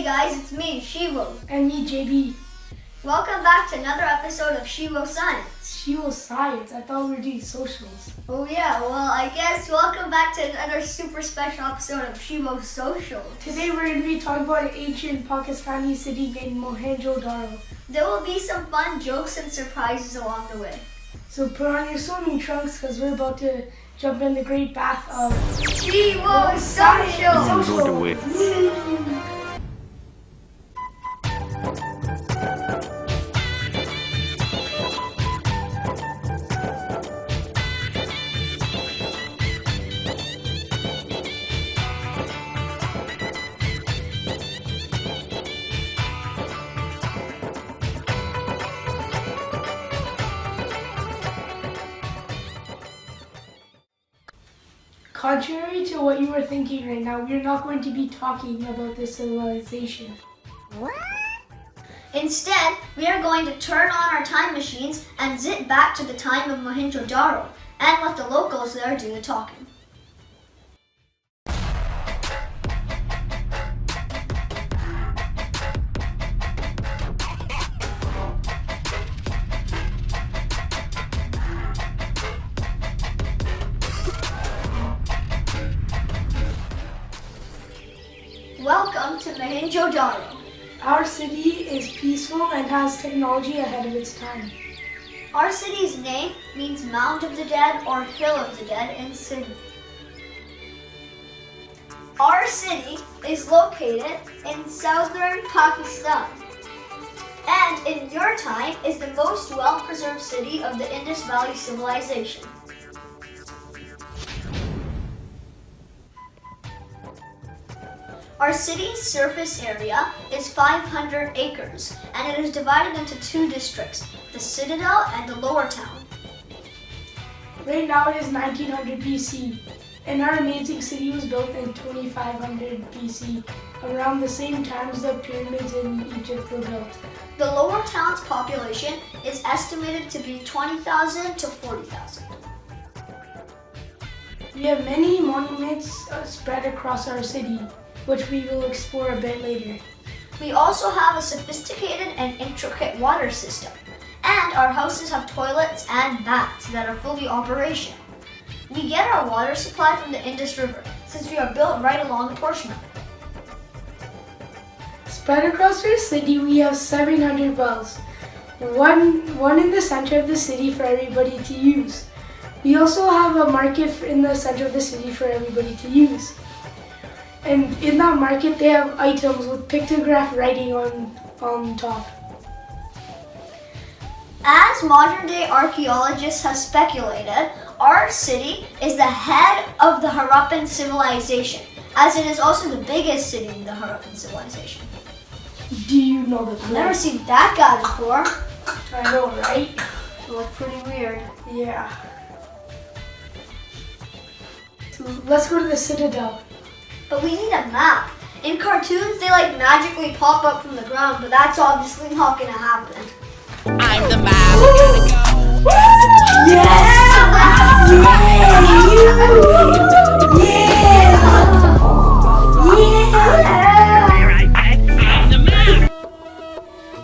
guys, it's me, Shiwo. And me, JB. Welcome back to another episode of Shiwo Science. Shiwo Science? I thought we were doing socials. Oh yeah, well I guess welcome back to another super special episode of Shiwo Socials. Today we're going to be talking about an ancient Pakistani city named Mohenjo Daro. There will be some fun jokes and surprises along the way. So put on your swimming trunks because we're about to jump in the great bath of Shiwo Socials! Contrary to what you were thinking right now, we're not going to be talking about this civilization. Instead, we are going to turn on our time machines and zip back to the time of Mohenjo Daro and let the locals there do the talking. Welcome to Mohenjo Daro. Our city is peaceful and has technology ahead of its time. Our city's name means Mound of the Dead or Hill of the Dead in Sindh. Our city is located in southern Pakistan and in your time is the most well-preserved city of the Indus Valley civilization. Our city's surface area is 500 acres, and it is divided into two districts, the Citadel and the Lower Town. Right now it is 1900 BC, and our amazing city was built in 2500 BC, around the same time as the pyramids in Egypt were built. The Lower Town's population is estimated to be 20,000 to 40,000. We have many monuments spread across our city, which we will explore a bit later. We also have a sophisticated and intricate water system, and our houses have toilets and baths that are fully operational. We get our water supply from the Indus River, since we are built right along a portion of it. Spread across our city, we have 700 wells, one in the center of the city for everybody to use. We also have a market in the center of the city for everybody to use. And in that market, they have items with pictograph writing on top. As modern-day archaeologists have speculated, our city is the head of the Harappan civilization, as it is also the biggest city in the Harappan civilization. Do you know the I've never seen that guy before. I know, right? It looks pretty weird. Yeah. So let's go to the Citadel. But we need a map. In cartoons, they like magically pop up from the ground, but that's obviously not gonna happen. I'm the map. Gotta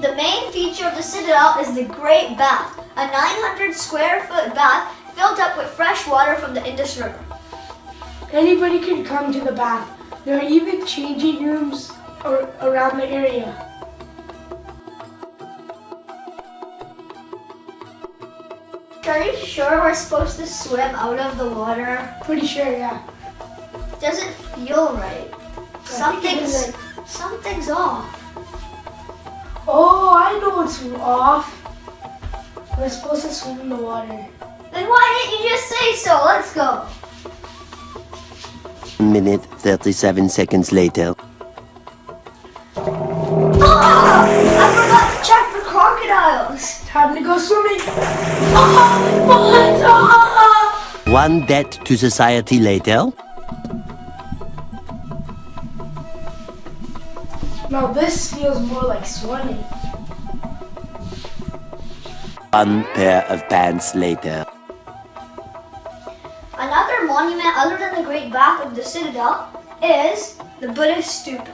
The main feature of the Citadel is the Great Bath, a 900 square foot bath filled up with fresh water from the Indus River. Anybody can come to the bath. There are even changing rooms around the area. Are you sure we're supposed to swim out of the water? Pretty sure, yeah. Doesn't feel right. Something's off. Oh, I know what's off. We're supposed to swim in the water. Then why didn't you just say so? Let's go. 1 minute, 37 seconds later. I forgot to check for crocodiles. Time to go swimming. One debt to society later. Now this feels more like swimming. One pair of pants later. Another monument other than the Great Bath of the Citadel is the Buddhist Stupa.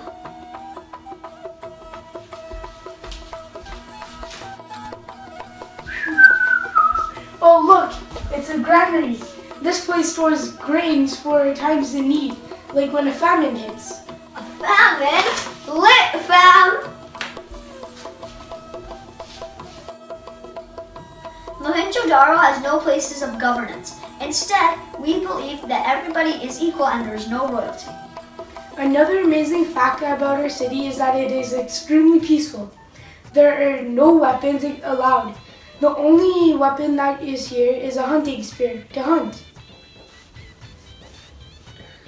Oh look, it's a granary. This place stores grains for times of need, like when a famine hits. Famine? Lit, fam! Mohenjo Daro has no places of governance. Instead, we believe that everybody is equal and there's no royalty. Another amazing fact about our city is that it is extremely peaceful. There are no weapons allowed. The only weapon that is here is a hunting spear to hunt.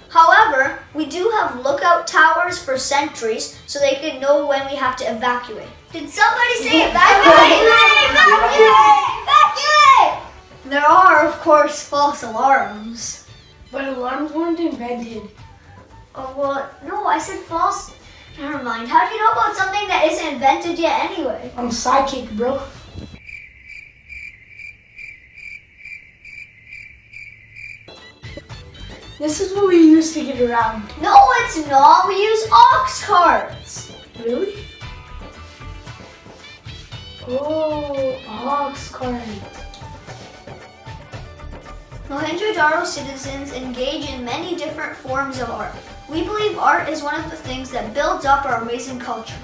However, we do have lookout towers for sentries so they can know when we have to evacuate. Did somebody say evacuate? Evacuate! Evacuate! There are, of course, false alarms. But alarms weren't invented. Oh, well, no, I said false. Never mind. How do you know about something that isn't invented yet anyway? I'm psychic, bro. This is what we use to get around. No, it's not. We use ox carts. Really? Oh, ox cart. Mohenjo Daro citizens engage in many different forms of art. We believe art is one of the things that builds up our amazing culture.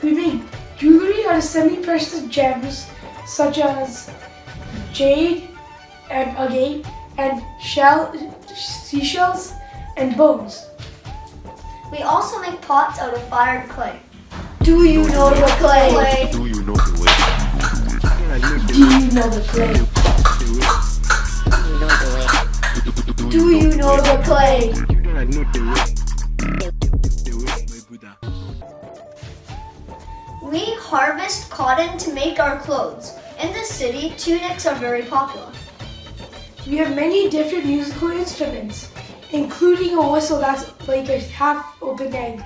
We make jewelry out of semi-precious gems such as jade and agate and seashells and bones. We also make pots out of fired clay. Do you know the clay? Do you know the way? Do you know the clay? Do you know the clay? You know I know the way. The way, my Buddha. We harvest cotton to make our clothes. In the city, tunics are very popular. We have many different musical instruments, including a whistle that's like a half-open egg.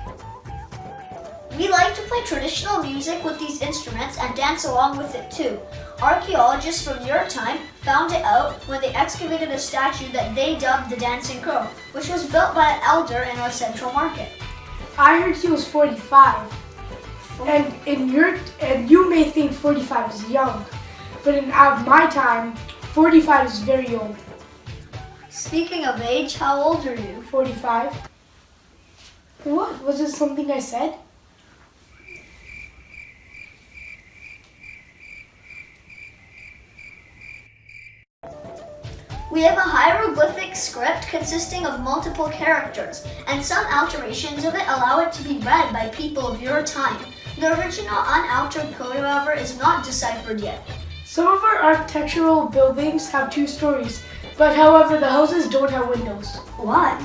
We like to play traditional music with these instruments and dance along with it too. Archaeologists from your time found it out when they excavated a statue that they dubbed the Dancing Crow, which was built by an elder in our central market. I heard he was 45. And you may think 45 is young, but at my time, 45 is very old. Speaking of age, how old are you? 45. What? Was it something I said? We have a hieroglyphic script consisting of multiple characters, and some alterations of it allow it to be read by people of your time. The original unaltered code, however, is not deciphered yet. Some of our architectural buildings have 2 stories, but however, the houses don't have windows. Why?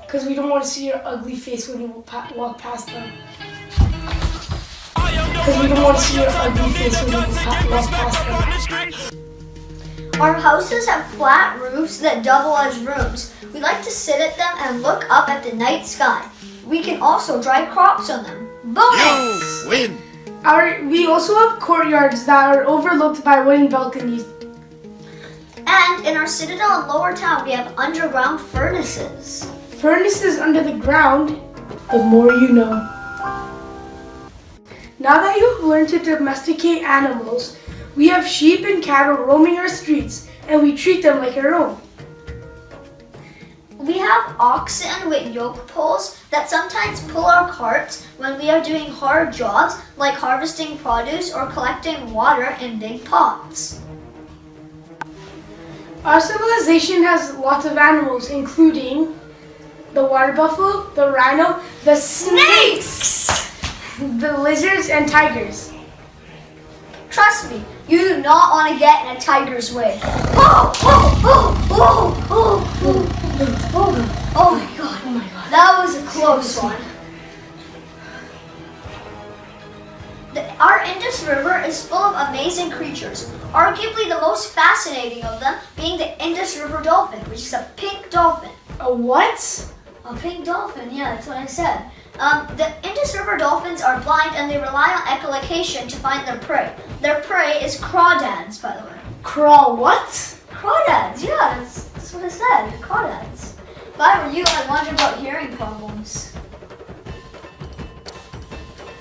Because we don't want to see your ugly face when you walk past them. Because we don't want to see your ugly face when you walk past them. Our houses have flat roofs that double as rooms. We like to sit at them and look up at the night sky. We can also dry crops on them. Bonus! Win! We also have courtyards that are overlooked by wooden balconies. And in our citadel in Lower Town, we have underground furnaces. Furnaces under the ground, the more you know. Now that you've learned to domesticate animals, we have sheep and cattle roaming our streets, and we treat them like our own. We have oxen with yoke poles that sometimes pull our carts when we are doing hard jobs like harvesting produce or collecting water in big pots. Our civilization has lots of animals, including the water buffalo, the rhino, the snakes, the lizards, and tigers. Trust me, you do not want to get in a tiger's way. Oh my god, that was a close one. Our Indus River is full of amazing creatures, arguably the most fascinating of them being the Indus River dolphin, which is a pink dolphin. A what? A pink dolphin, yeah, that's what I said. The Indus River dolphins are blind and they rely on echolocation to find their prey. Their prey is crawdads, by the way. Crawl what? Crawdads, yeah, that's what I said, crawdads. If I were you, I'd wonder about hearing problems.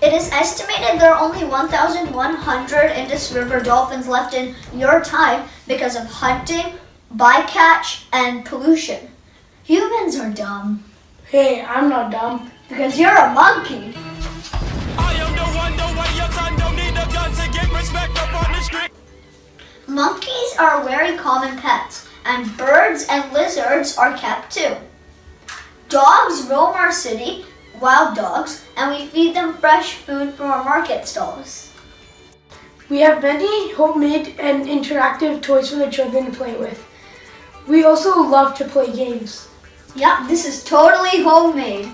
It is estimated there are only 1,100 Indus River dolphins left in your time because of hunting, bycatch, and pollution. Humans are dumb. Hey, I'm not dumb. Because you're a monkey. I am the one, the way your son don't need a gun to get respect up on the street. Monkeys are very common pets, and birds and lizards are kept too. Dogs roam our city, wild dogs, and we feed them fresh food from our market stalls. We have many homemade and interactive toys for the children to play with. We also love to play games. Yep, this is totally homemade.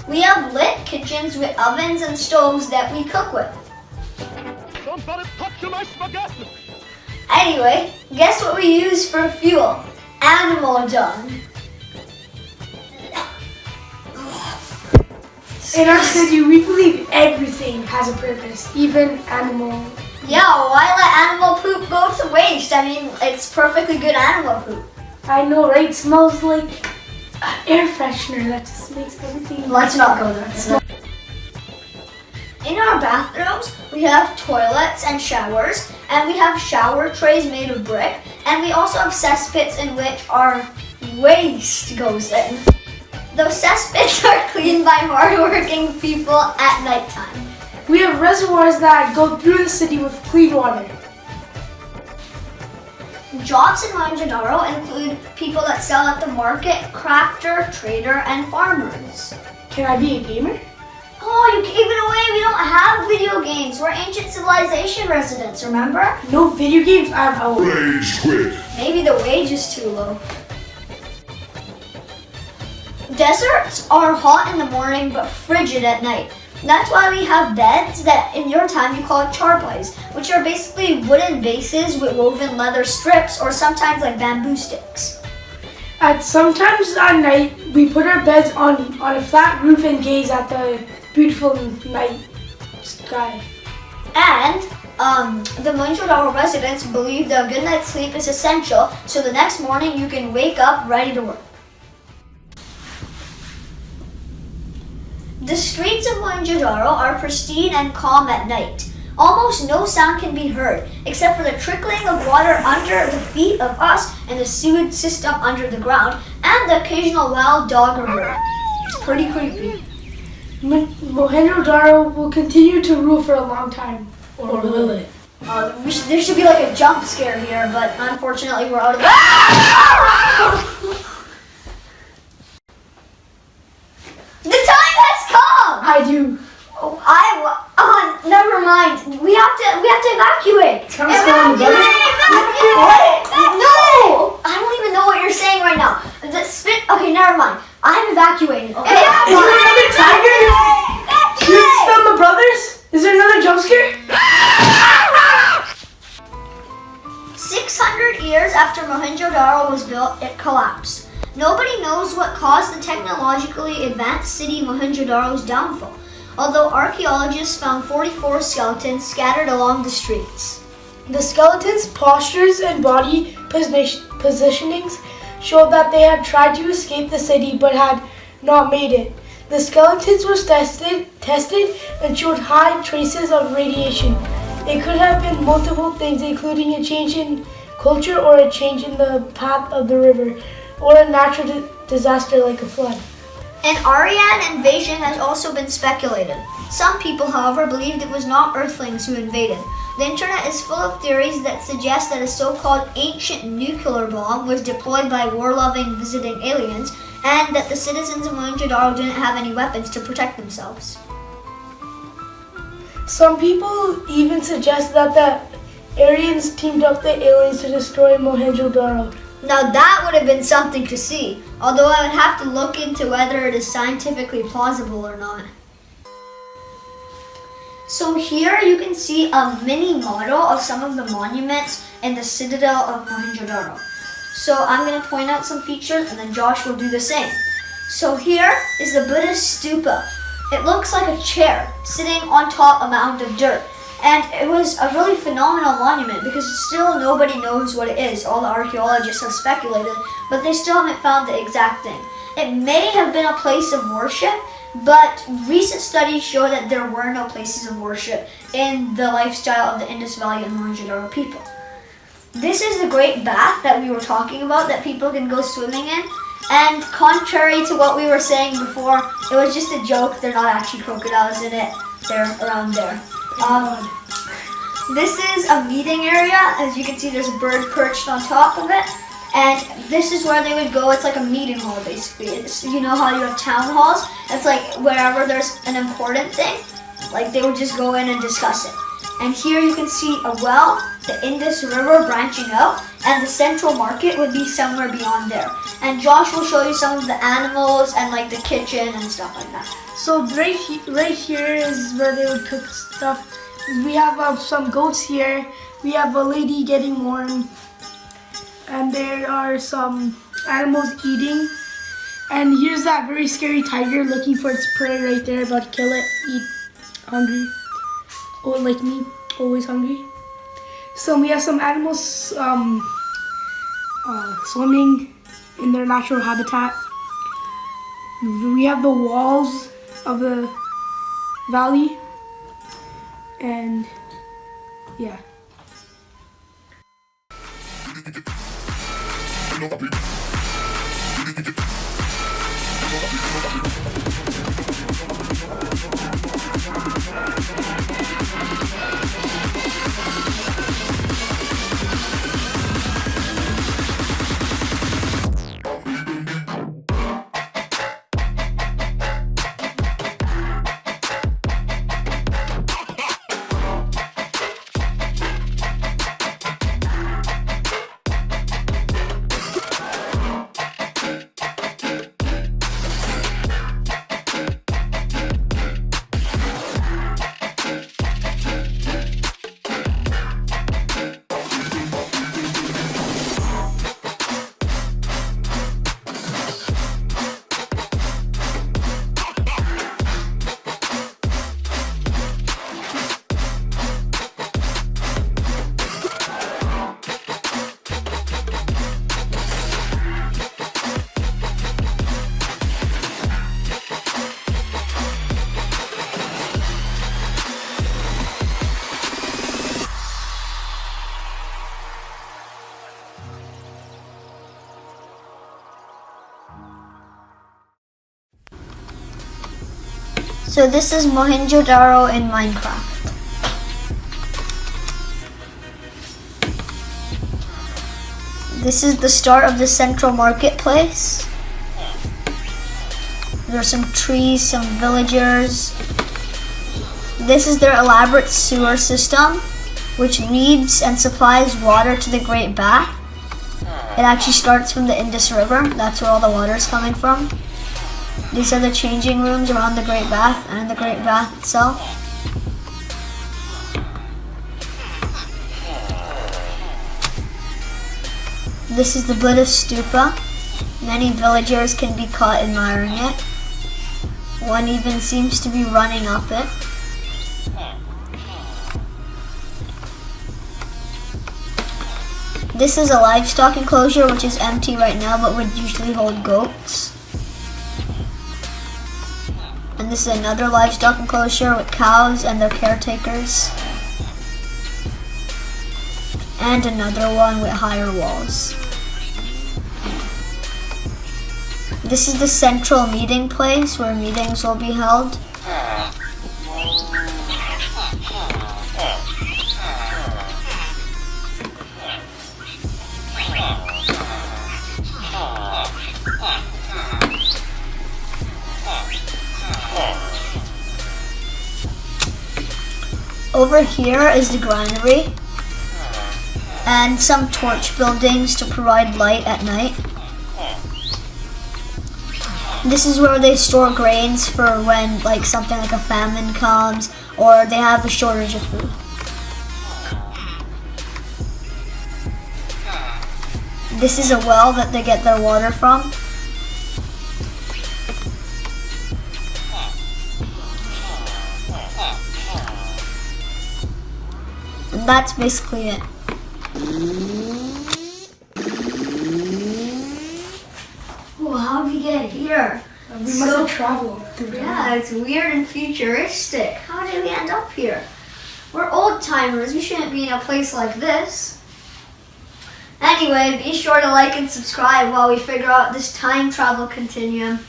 We have lit kitchens with ovens and stoves that we cook with. Somebody touch my spaghetti. Anyway, guess what we use for fuel? Animal dung. In our city, we believe everything has a purpose, even animal. Yeah, why let animal poop go to waste? I mean, it's perfectly good animal poop. I know, right? It smells like air freshener. That just makes everything. Let's not go there. In our bathrooms, we have toilets and showers, and we have shower trays made of brick, and we also have cesspits in which our waste goes in. Those cesspits are cleaned by hardworking people at nighttime. We have reservoirs that go through the city with clean water. Jobs in Mohenjo Daro include people that sell at the market, crafter, trader, and farmers. Can I be a gamer? Oh, you gave it away. We don't have video games. We're ancient civilization residents, remember? No video games? I'm out. Rage quit. Maybe the wage is too low. Deserts are hot in the morning but frigid at night. That's why we have beds that in your time you call charpais, which are basically wooden bases with woven leather strips or sometimes like bamboo sticks. Sometimes at night, we put our beds on a flat roof and gaze at the beautiful night sky. And the Mohenjo Daro residents believe that a good night's sleep is essential so the next morning you can wake up ready to work. The streets of Mohenjo Daro are pristine and calm at night. Almost no sound can be heard, except for the trickling of water under the feet of us and the sewage system under the ground, and the occasional wild dog or bird. It's pretty creepy. Mohenjo Daro will continue to rule for a long time. Or will it? There should be like a jump scare here, but unfortunately we're out of The time has come! I do. Never mind. We have to evacuate. Evacuate! No! I don't even know what you're saying right now. Okay, never mind. I'm evacuating. Okay? Is there another tiger? Did you spell my brothers? Is there another jump scare? 600 years after Mohenjo Daro was built, it collapsed. Nobody knows what caused the technologically advanced city Mohenjo Daro's downfall, although archaeologists found 44 skeletons scattered along the streets. The skeletons' postures and body positionings showed that they had tried to escape the city but had not made it. The skeletons were tested and showed high traces of radiation. It could have been multiple things, including a change in culture or a change in the path of the river, or a natural disaster like a flood. An Aryan invasion has also been speculated. Some people, however, believed it was not Earthlings who invaded. The internet is full of theories that suggest that a so-called ancient nuclear bomb was deployed by war-loving visiting aliens, and that the citizens of Mohenjo Daro didn't have any weapons to protect themselves. Some people even suggest that the Aryans teamed up the aliens to destroy Mohenjo Daro. Now that would have been something to see, although I would have to look into whether it is scientifically plausible or not. So here you can see a mini model of some of the monuments in the citadel of Mohenjo Daro. So I'm going to point out some features and then Josh will do the same. So here is the Buddhist stupa. It looks like a chair sitting on top of a mound of dirt. And it was a really phenomenal monument because still nobody knows what it is. All the archaeologists have speculated, but they still haven't found the exact thing. It may have been a place of worship, But recent studies show that there were no places of worship in the lifestyle of the Indus Valley and Mohenjo Daro people. This is the great bath that we were talking about that people can go swimming in. And contrary to what we were saying before, it was just a joke. They're not actually crocodiles in it. They're around there. This is a meeting area. As you can see, there's a bird perched on top of it. And this is where they would go. It's like a meeting hall, basically. You know how you have town halls? It's like wherever there's an important thing, like they would just go in and discuss it. And here you can see a well, the Indus River branching out, and the central market would be somewhere beyond there. And Josh will show you some of the animals and like the kitchen and stuff like that. So right here is where they would cook stuff. We have some goats here. We have a lady getting warm. And there are some animals eating. And here's that very scary tiger looking for its prey right there, about to kill it, eat, hungry. Oh, like me, always hungry. So we have some animals swimming in their natural habitat. We have the walls of the valley. And yeah. So this is Mohenjo Daro in Minecraft. This is the start of the central marketplace. There are some trees, some villagers. This is their elaborate sewer system, which leads and supplies water to the Great Bath. It actually starts from the Indus River. That's where all the water is coming from. These are the changing rooms around the Great Bath and the Great Bath itself. This is the Buddhist stupa. Many villagers can be caught admiring it. One even seems to be running up it. This is a livestock enclosure which is empty right now but would usually hold goats. And this is another livestock enclosure with cows and their caretakers. And another one with higher walls. This is the central meeting place where meetings will be held. Over here is the granary and some torch buildings to provide light at night. This is where they store grains for when something like a famine comes or they have a shortage of food. This is a well that they get their water from. And that's basically it. Well, how'd we get here? We must have traveled through time. Yeah, it's weird and futuristic. How did we end up here? We're old timers. We shouldn't be in a place like this. Anyway, be sure to like and subscribe while we figure out this time travel continuum.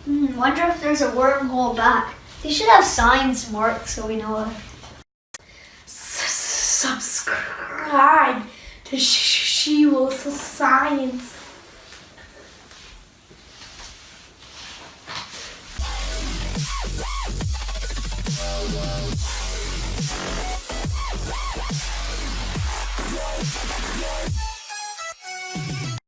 Wonder if there's a wormhole back. They should have signs marked so we know it. Subscribe to Shiwo Science.